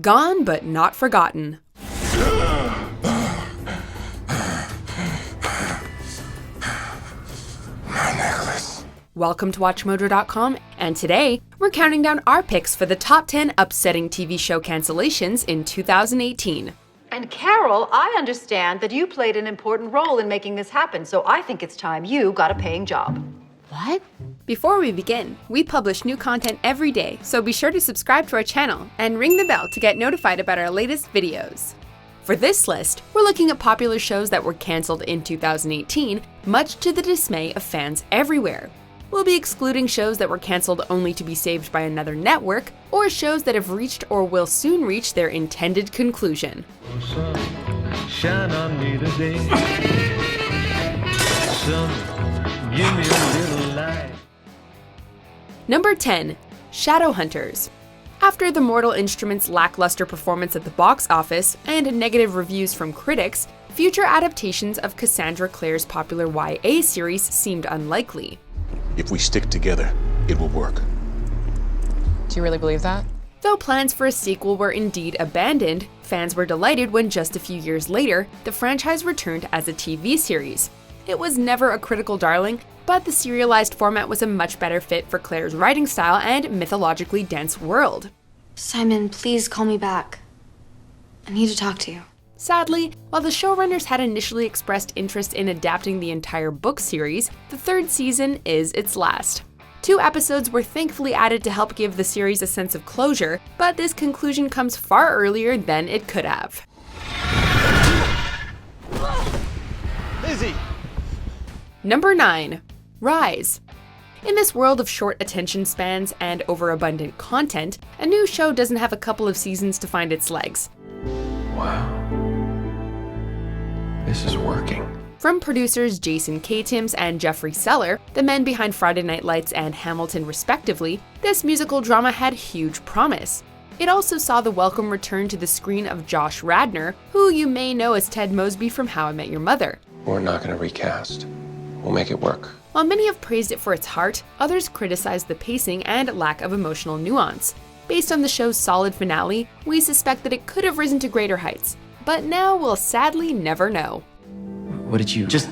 Gone but not forgotten. My necklace. Welcome to WatchMojo.com, and today we're counting down our picks for the top 10 upsetting TV show cancellations in 2018. And Carol, I understand that you played an important role in making this happen, so I think it's time you got a paying job. What? Before we begin, we publish new content every day, so be sure to subscribe to our channel and ring the bell to get notified about our latest videos. For this list, we're looking at popular shows that were cancelled in 2018, much to the dismay of fans everywhere. We'll be excluding shows that were cancelled only to be saved by another network, or shows that have reached or will soon reach their intended conclusion. Shine on me today. Sun, give me a little light. Number 10. Shadowhunters. After the Mortal Instruments' lackluster performance at the box office and negative reviews from critics, future adaptations of Cassandra Clare's popular YA series seemed unlikely. If we stick together, it will work. Do you really believe that? Though plans for a sequel were indeed abandoned, fans were delighted when just a few years later, the franchise returned as a TV series. It was never a critical darling, but the serialized format was a much better fit for Clare's writing style and mythologically dense world. Simon, please call me back. I need to talk to you. Sadly, while the showrunners had initially expressed interest in adapting the entire book series, the third season is its last. 2 episodes were thankfully added to help give the series a sense of closure, but this conclusion comes far earlier than it could have. Lizzie! Number 9. Rise. In this world of short attention spans and overabundant content, a new show doesn't have a couple of seasons to find its legs. Wow. This is working. From producers Jason K. Timms and Jeffrey Seller, the men behind Friday Night Lights and Hamilton respectively, this musical drama had huge promise. It also saw the welcome return to the screen of Josh Radnor, who you may know as Ted Mosby from How I Met Your Mother. We're not going to recast. We'll make it work. While many have praised it for its heart, others criticized the pacing and lack of emotional nuance. Based on the show's solid finale, we suspect that it could have risen to greater heights, but now we'll sadly never know. What did you... Just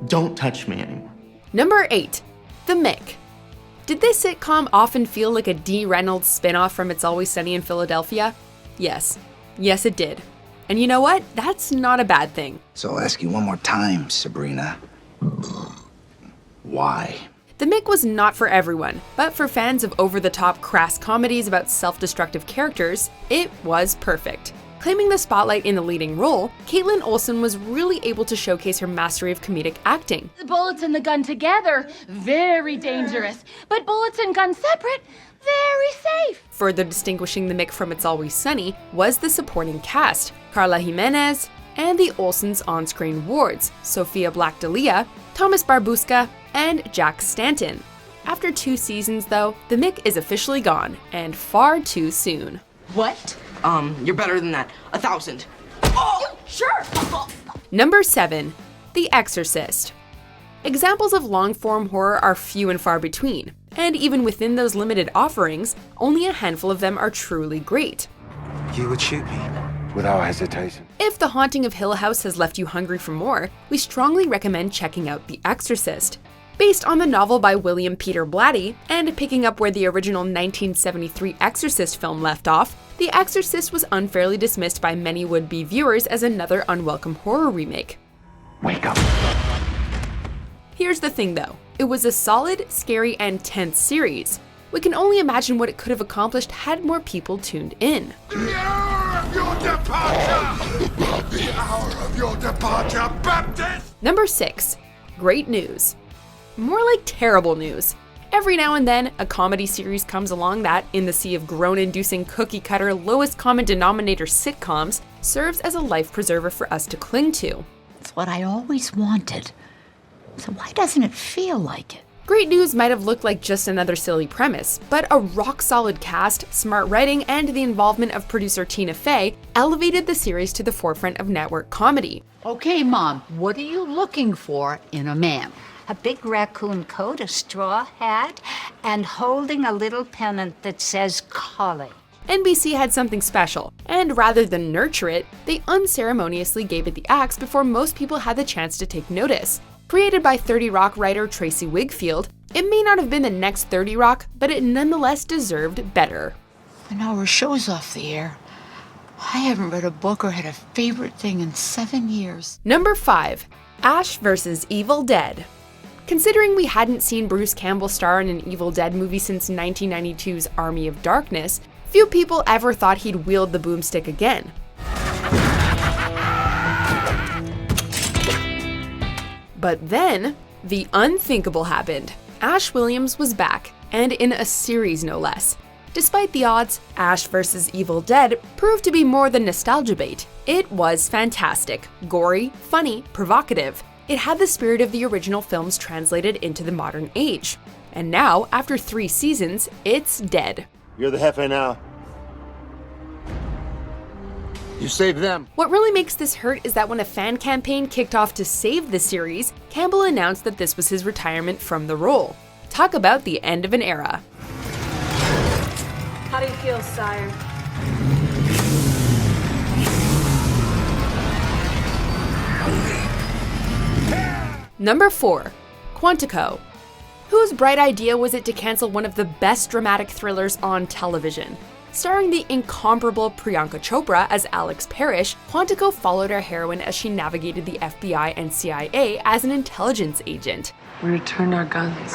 don't touch me anymore. Number 8. The Mick. Did this sitcom often feel like a Dee Reynolds spin-off from It's Always Sunny in Philadelphia? Yes. Yes, it did. And you know what? That's not a bad thing. So I'll ask you one more time, Sabrina. Why? The Mick was not for everyone, but for fans of over-the-top crass comedies about self-destructive characters, it was perfect. Claiming the spotlight in the leading role, Caitlin Olsen was really able to showcase her mastery of comedic acting. The bullets and the gun together, very dangerous. But bullets and gun separate, very safe. Further distinguishing the Mick from It's Always Sunny was the supporting cast, Carla Jimenez, and the Olsens' on-screen wards, Sophia Black-D'Elia, Thomas Barbuska, and Jack Stanton. After 2 seasons though, the Mick is officially gone, and far too soon. What? You're better than that. 1,000. Oh, sure. Number 7. The Exorcist. Examples of long-form horror are few and far between, and even within those limited offerings, only a handful of them are truly great. You would shoot me? Without hesitation. If The Haunting of Hill House has left you hungry for more, we strongly recommend checking out The Exorcist. Based on the novel by William Peter Blatty, and picking up where the original 1973 Exorcist film left off, The Exorcist was unfairly dismissed by many would-be viewers as another unwelcome horror remake. Wake up. Here's the thing though, it was a solid, scary, and tense series. We can only imagine what it could have accomplished had more people tuned in. The hour of your departure! The hour of your departure, Baptist! Number 6. Great news. More like terrible news. Every now and then, a comedy series comes along that, in the sea of groan-inducing cookie-cutter, lowest common denominator sitcoms, serves as a life preserver for us to cling to. It's what I always wanted. So why doesn't it feel like it? Great News might have looked like just another silly premise, but a rock-solid cast, smart writing, and the involvement of producer Tina Fey elevated the series to the forefront of network comedy. Okay, Mom, what are you looking for in a man? A big raccoon coat, a straw hat, and holding a little pennant that says Collie. NBC had something special, and rather than nurture it, they unceremoniously gave it the axe before most people had the chance to take notice. Created by 30 Rock writer Tracy Wigfield, it may not have been the next 30 Rock, but it nonetheless deserved better. And our show's off the air. I haven't read a book or had a favorite thing in 7 years. Number 5. Ash vs. Evil Dead. Considering we hadn't seen Bruce Campbell star in an Evil Dead movie since 1992's Army of Darkness, few people ever thought he'd wield the boomstick again. But then, the unthinkable happened. Ash Williams was back, and in a series no less. Despite the odds, Ash vs. Evil Dead proved to be more than nostalgia bait. It was fantastic, gory, funny, provocative. It had the spirit of the original films translated into the modern age. And now, after 3 seasons, it's dead. You're the Jefe now. You saved them. What really makes this hurt is that when a fan campaign kicked off to save the series, Campbell announced that this was his retirement from the role. Talk about the end of an era. How do you feel, sire? Number 4. Quantico. Whose bright idea was it to cancel one of the best dramatic thrillers on television? Starring the incomparable Priyanka Chopra as Alex Parrish, Quantico followed our heroine as she navigated the FBI and CIA as an intelligence agent. We returned our guns.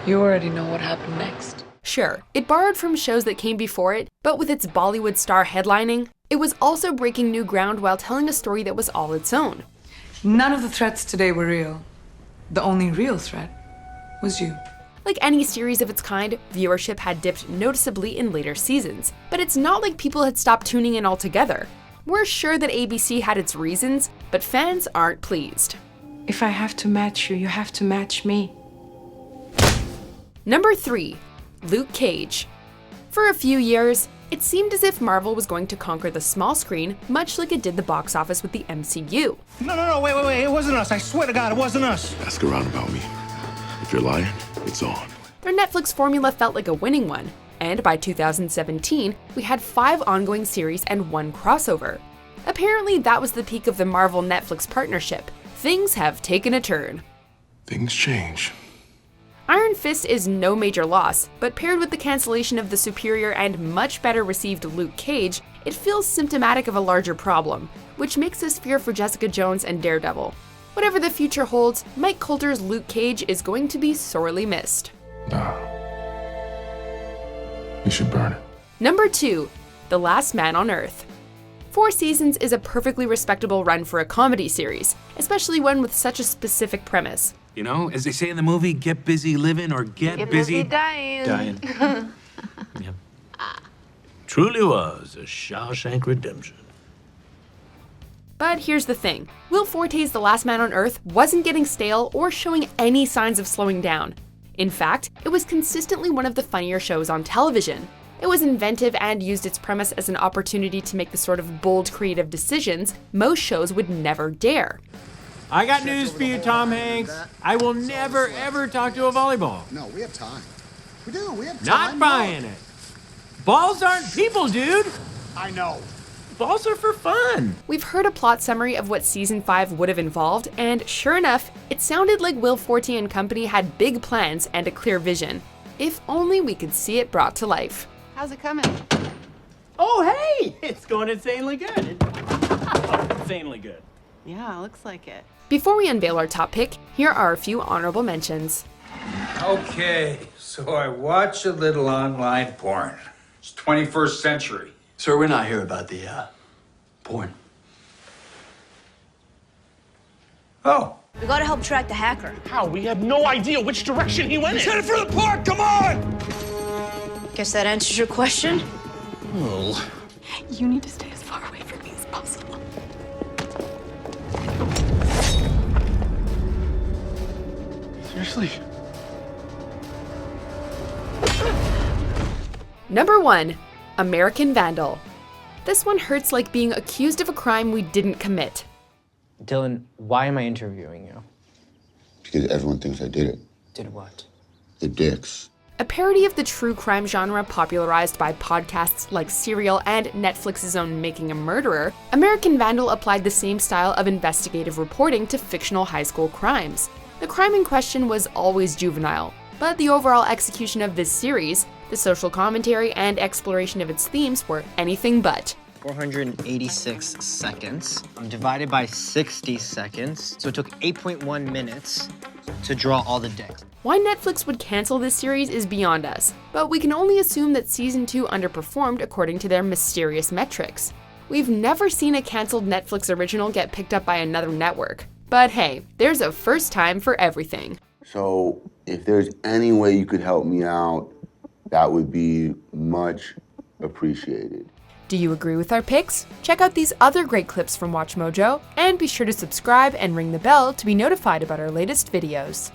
You already know what happened next. Sure, it borrowed from shows that came before it, but with its Bollywood star headlining, it was also breaking new ground while telling a story that was all its own. None of the threats today were real. The only real threat was you. Like any series of its kind, viewership had dipped noticeably in later seasons, but it's not like people had stopped tuning in altogether. We're sure that ABC had its reasons, but fans aren't pleased. If I have to match you, you have to match me. Number 3. Luke Cage. For a few years, it seemed as if Marvel was going to conquer the small screen, much like it did the box office with the MCU. No, wait, it wasn't us. I swear to God, it wasn't us. Ask around about me. If you're lying, it's on. Their Netflix formula felt like a winning one, and by 2017, we had 5 ongoing series and 1 crossover. Apparently, that was the peak of the Marvel-Netflix partnership. Things have taken a turn. Things change. Iron Fist is no major loss, but paired with the cancellation of the superior and much better received Luke Cage, it feels symptomatic of a larger problem, which makes us fear for Jessica Jones and Daredevil. Whatever the future holds, Mike Coulter's Luke Cage is going to be sorely missed. Nah. You should burn it. Number 2. The Last Man on Earth. 4 seasons is a perfectly respectable run for a comedy series, especially one with such a specific premise. You know, as they say in the movie, get busy living or get busy dying. Yeah. Truly was a Shawshank Redemption. But here's the thing. Will Forte's The Last Man on Earth wasn't getting stale or showing any signs of slowing down. In fact, it was consistently one of the funnier shows on television. It was inventive and used its premise as an opportunity to make the sort of bold creative decisions most shows would never dare. I got news for you, Tom Hanks. I will never, ever talk to a volleyball. No, we have time. We do, we have Not time. buying it. Balls aren't people, dude. I know. Balls are for fun. We've heard a plot summary of what Season 5 would have involved, and sure enough, it sounded like Will Forte and company had big plans and a clear vision. If only we could see it brought to life. How's it coming? Oh, hey! It's going insanely good. Insanely good. Yeah, looks like it. Before we unveil our top pick, here are a few honorable mentions. Okay, so I watch a little online porn. It's 21st century. Sir, we're not here about the, porn. Oh. We gotta help track the hacker. How? We have no idea which direction he went in. He's headed for the park, come on! Guess that answers your question? Well. You need to stay as far away from me as possible. Seriously? Number 1. American Vandal. This one hurts like being accused of a crime we didn't commit. Dylan, why am I interviewing you? Because everyone thinks I did it. Did what? The dicks. A parody of the true crime genre popularized by podcasts like Serial and Netflix's own Making a Murderer, American Vandal applied the same style of investigative reporting to fictional high school crimes. The crime in question was always juvenile, but the overall execution of this series, the social commentary and exploration of its themes were anything but. 486 seconds divided by 60 seconds, so it took 8.1 minutes to draw all the decks. Why Netflix would cancel this series is beyond us, but we can only assume that Season 2 underperformed according to their mysterious metrics. We've never seen a canceled Netflix original get picked up by another network. But hey, there's a first time for everything. So, if there's any way you could help me out, that would be much appreciated. Do you agree with our picks? Check out these other great clips from WatchMojo, and be sure to subscribe and ring the bell to be notified about our latest videos.